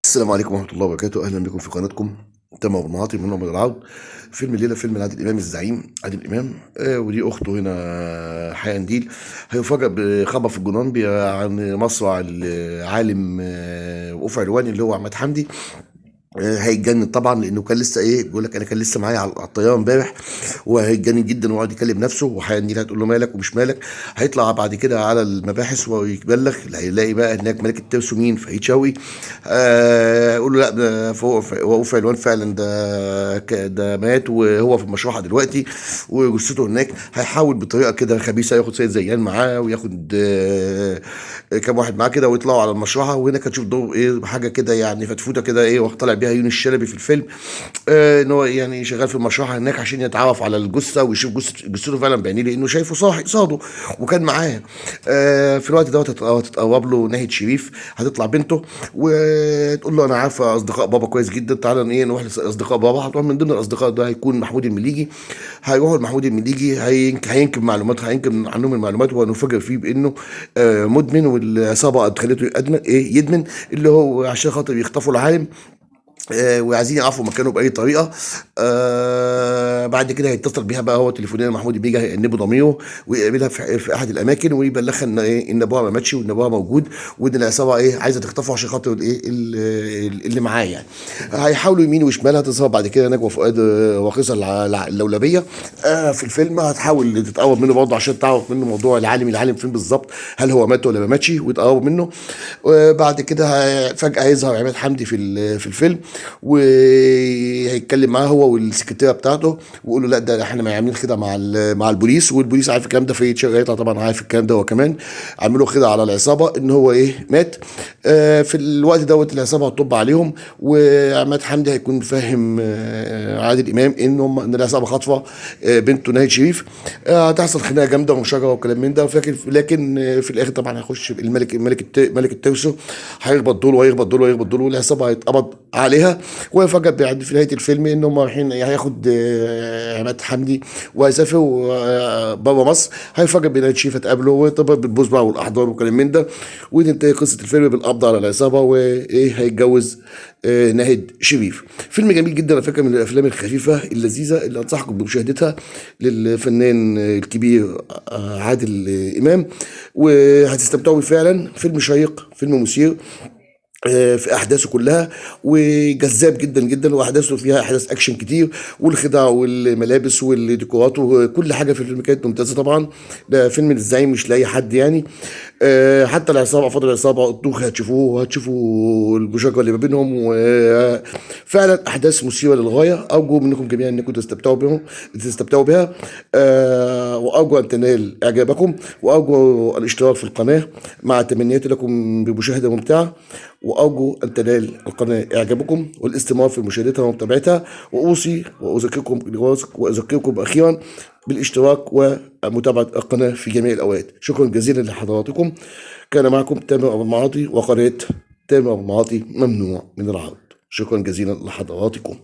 السلام عليكم ورحمة الله وبركاته، أهلا بكم في قناتكم تامر أبو المعاطي من أبو العرض. فيلم الليلة فيلم لعادل إمام الزعيم عادل إمام، ودي أخته هنا حياة قنديل. هيفاجأ بخبر في الجنون عن مصرع العالم وقوف علواني اللي هو عماد حمدي. هيتجنن طبعا لانه كان لسه بيقول لك انا كان لسه معايا على الطياره امبارح، وهيتجنن جدا ويقعد يكلم نفسه، وحياة النيل هتقول له مالك ومش مالك. هيطلع بعد كده على المباحث ويبلغ، هيلاقي بقى هناك ملك الترسو مين فريد شوقي. يقول له لا ده وقوف علوان فعلا، ده مات وهو في المشرحه دلوقتي وجثته هناك. هيحاول بطريقه كده خبيثه ياخد سيد زيان معاه، وياخد كام واحد معاه كده، ويطلعوا على المشرحه. وهناك هتشوف دور حاجه كده يعني فتفوته كده وطلع بيها يونس الشلبي في الفيلم. ان هو يعني شغال في المشرحه هناك عشان يتعرف على الجثه ويشوف جثته فعلا بعينيه، لانه شايفه صاحي صاده وكان معاه. في الوقت دوت هتتقرب له ناهد شريف، هتطلع بنته وتقول له انا عارفه اصدقاء بابا كويس جدا، تعالى نروح لاصدقاء بابا. هتروح من ضمن الاصدقاء ده هيكون محمود المليجي. هيروحوا لمحمود المليجي، هينكب معلومات، هينكب عنهم المعلومات، وهنفاجئ فيه بانه مدمن، والعصابه ادخلته يدمن اللي هو عشان خاطر يخطفوا العالم، وعايزين يعرفوا مكانه باي طريقه. بعد كده هيتصل بيها بقى هو تليفونيا محمود بيجي، هيأنبه ضميره ويقابلها في احد الاماكن، ويبلغها ان ان ابوها ما ماتش، وان ابوها موجود، وان العصابه عايزه تخطفه عشان خاطر اللي معاه يعني. هيحاولوا يمين وشمال. هتظهر بعد كده نجوى فؤاد وقيصة اللولبيه في الفيلم. هتحاول تتقرب منه برضه عشان تعرف منه موضوع العالم فين بالظبط، هل هو مات ولا ما ماتش، ويتقرب منه. وبعد كده فجاه هيظهر عماد حمدي في الفيلم، وهيتكلم معاه هو والسكرتيره بتاعته، ويقول له لا ده احنا ما عاملين خدعه مع البوليس، والبوليس عارف الكلام ده، في هيطلع طبعا عارف الكلام ده هو كمان. عملوا خدعه على العصابه ان هو مات. في الوقت دوت العصابه هتطب عليهم، وعماد حمدي هيكون فاهم عادل امام ان العصابه خاطفه بنته ناهد شريف. هتحصل خناقه جامده ومشاجره وكلام من ده، لكن في الاخر طبعا هيخش ملك التوسو، هيخبط دول وهيخبط دول وهيخبط دول، والعصابه هيتقبض عليها. وفجأة بعد في نهاية الفيلم ان هم رايحين، هياخد عماد حمدي وهيسافر بابا مصر. هيفاجئ بنهاية شريف تقابله، وطبعا بتبوظ بقى والاحضان وكلام من ده، وتنتهي قصة الفيلم بالقبض على العصابة، هيتجوز ناهد شريف. فيلم جميل جدا على فكرة، من الافلام الخفيفة اللذيذة اللي انصحكم بمشاهدتها، للفنان الكبير عادل امام، وهتستمتعوا بيه فعلا. فيلم شيق، فيلم مثير في احداثه كلها، وجذاب جدا جدا، واحداثه فيها احداث اكشن كتير، والخدع والملابس والديكورات وكل حاجه في الفيلم كانت ممتازه طبعا. ده فيلم للزعيم مش لاي حد يعني. حتى العصابه، فضل العصابه الطوخ هتشوفوه، المشاجره اللي ما بينهم، وفعلا احداث مثيره للغايه. ارجو منكم جميعا انكم تستمتعوا بها. وارجو ان تنال اعجابكم، وارجو الاشتراك في القناه مع تمنياتي لكم بمشاهده ممتعه. وارجو ان تنال القناه اعجابكم والاستمرار في مشاهدتها ومتابعتها. واوصي واذكركم اخيرا بالاشتراك ومتابعه القناه في جميع الاوقات. شكرا جزيلا لحضراتكم. كان معكم تامر ابو المعاطي وقناه تامر ابو المعاطي، ممنوع من العرض. شكرا جزيلا لحضراتكم.